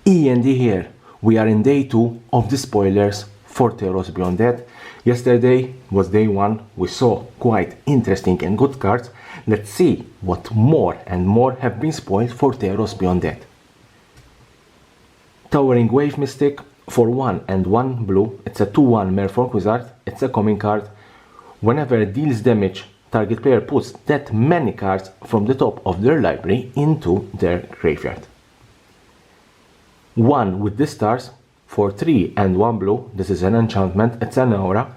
E.N.D here. We are in day 2 of the spoilers for Theros Beyond Dead. Yesterday was day 1. We saw quite interesting and good cards. Let's see what more and more have been spoiled for Theros Beyond Dead. Towering Wave Mystic for 1 and 1 blue. It's a 2-1 Merfolk Wizard. It's a common card. Whenever it deals damage, target player puts that many cards from the top of their library into their graveyard. 1 with the stars for 3 and 1 blue. This is an enchantment. It's an aura.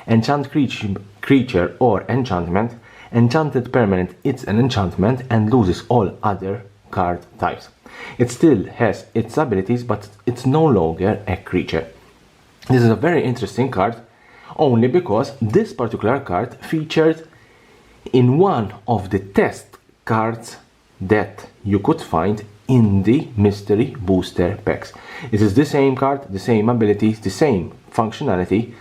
Enchant creature or enchantment. Enchanted permanent, it's an enchantment and loses all other card types. It still has its abilities, but it's no longer a creature. This is a very interesting card, only because this particular card featured in one of the test cards that you could find in the mystery booster packs. It is the same card, the same abilities, the same functionality,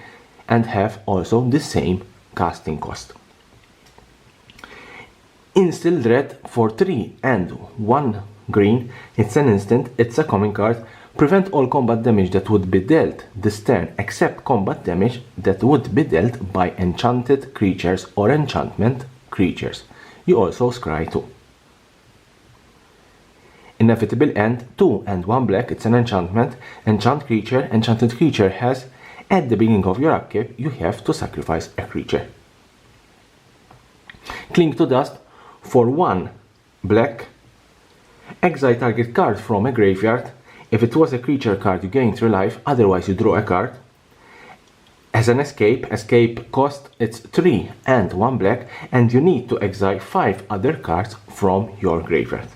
and have also the same casting cost. Instill Dread for 3 and 1 green. It's an instant, it's a common card. Prevent all combat damage that would be dealt this turn except combat damage that would be dealt by enchanted creatures or enchantment creatures. You also scry 2. Inevitable End, 2 and 1 black, it's an enchantment. Enchant creature, enchanted creature has, at the beginning of your upkeep, you have to sacrifice a creature. Cling to Dust, for 1 black, exile target card from a graveyard. If it was a creature card, you gain 3 life, otherwise you draw a card. As an escape cost, it's 3 and 1 black, and you need to exile 5 other cards from your graveyard.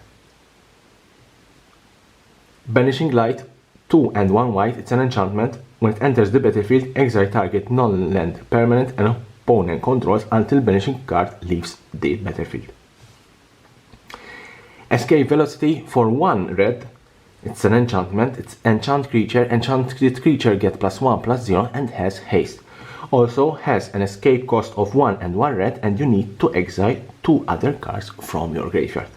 Banishing Light, 2 and 1 white, it's an enchantment. When it enters the battlefield, exile target non-land permanent and opponent controls until banishing card leaves the battlefield. Escape Velocity for 1 red, it's an enchantment, it's enchant creature, enchanted creature get +1/+0 and has haste. Also has an escape cost of 1 and 1 red, and you need to exile 2 other cards from your graveyard.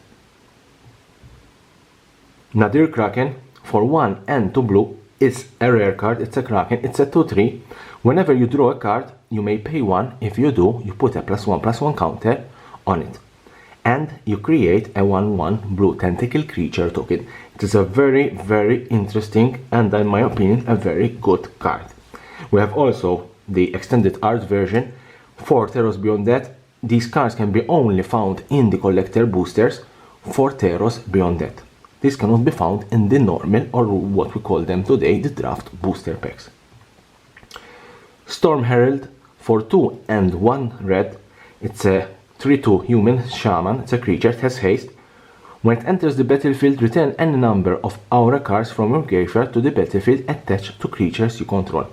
Nadir Kraken for 1 and 2 blue is a rare card, it's a Kraken, it's a 2/3. Whenever you draw a card, you may pay 1. If you do, you put a +1/+1 counter on it. And you create a 1/1 blue tentacle creature token. It is a very, very interesting and, in my opinion, a very good card. We have also the extended art version for Theros Beyond Dead. These cards can be only found in the collector boosters for Theros Beyond Dead. These cannot be found in the normal, or what we call them today, the draft booster packs. Storm Herald for 2 and 1 red. It's a 3/2 human shaman, it's a creature, it has haste. When it enters the battlefield, return any number of aura cards from your graveyard to the battlefield attached to creatures you control.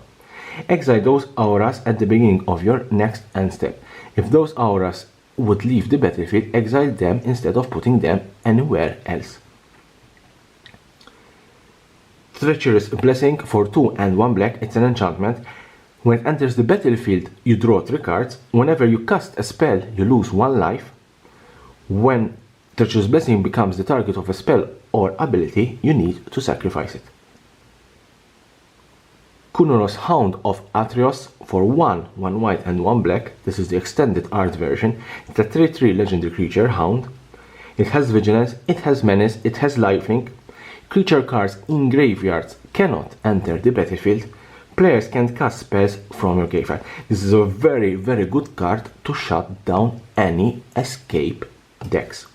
Exile those auras at the beginning of your next end step. If those auras would leave the battlefield, exile them instead of putting them anywhere else. Treacherous Blessing for 2 and 1 black, it's an enchantment. When it enters the battlefield, you draw 3 cards. Whenever you cast a spell, you lose 1 life. When Treacherous Blessing becomes the target of a spell or ability, you need to sacrifice it. Kunoros Hound of Atrios for 1 white and 1 black. This is the extended art version. It's a 3/3 legendary creature, Hound. It has Vigilance, it has Menace, it has Lifelink. Creature cards in graveyards cannot enter the battlefield. Players can cast spells from your graveyard. This is a very, very good card to shut down any escape decks.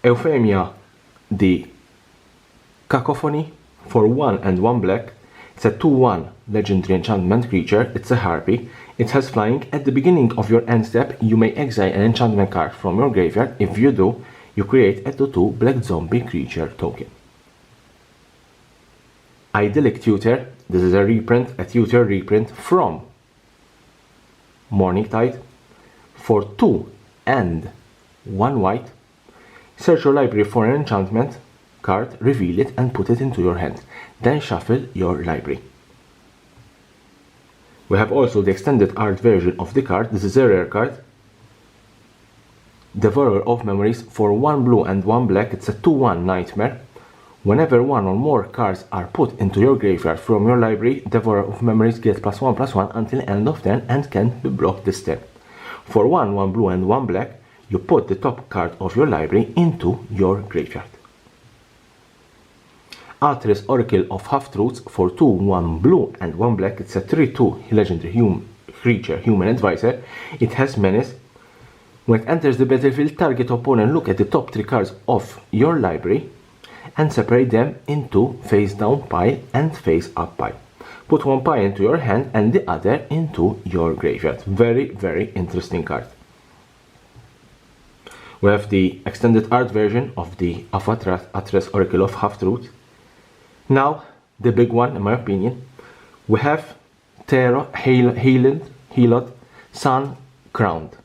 Euphemia, the Cacophony for 1 and 1 black. It's a 2/1 legendary enchantment creature. It's a harpy. It has flying. At the beginning of your end step, you may exile an enchantment card from your graveyard. If you do, you create a 2/2 black zombie creature token. Idyllic Tutor, this is a reprint, a tutor reprint from Morningtide for 2 and 1 white. Search your library for an enchantment card, reveal it and put it into your hand. Then shuffle your library. We have also the extended art version of the card. This is a rare card. Devourer of Memories for 1 blue and 1 black. It's a 2/1 nightmare. Whenever one or more cards are put into your graveyard from your library, Devourer of Memories gets +1/+1 until end of turn and can't be blocked this turn. For 1 blue and 1 black, you put the top card of your library into your graveyard. Avataras Oracle of Half-Truths for 2, 1 blue and 1 black. It's a 3/2 legendary creature, human advisor. It has Menace. When it enters the battlefield, target opponent look at the top 3 cards of your library and separate them into face down pile and face up pile. Put one pile into your hand and the other into your graveyard. Very, very interesting card. We have the extended art version of the Avataras Oracle of Half-Truth. Now, the big one, in my opinion, we have Theros, HELIOD, Sun Crowned.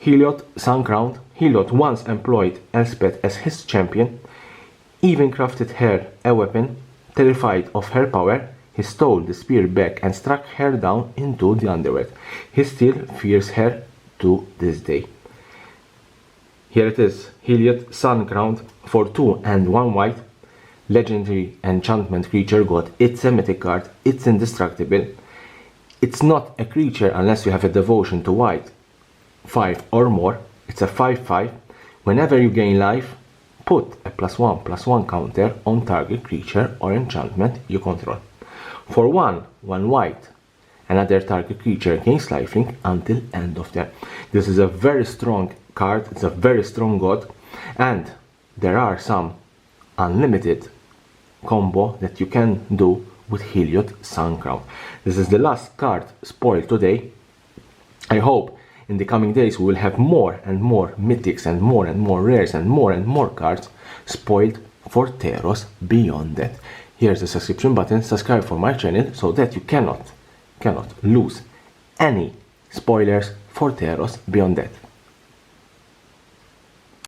HELIOD, Sun Crowned. HELIOD once employed Elspeth as his champion, even crafted her a weapon. Terrified of her power, he stole the spear back and struck her down into the underworld. He still fears her to this day. Here it is, HELIOD, Sun Crowned for 2 and 1 white. Legendary enchantment creature god. It's a mythic card, it's indestructible. It's not a creature unless you have a devotion to white 5 or more. It's a 5/5. Whenever you gain life, put a +1/+1 counter on target creature or enchantment you control. For 1 white, another target creature gains lifelink until end of turn. This is a very strong card, it's a very strong god, and there are some unlimited combo that you can do with HELIOD Sun Crown. This is the last card spoiled today. I hope in the coming days we will have more and more mythics and more rares and more cards spoiled for Theros beyond that. Here's the subscription button, subscribe for my channel so that you cannot lose any spoilers for Theros beyond that.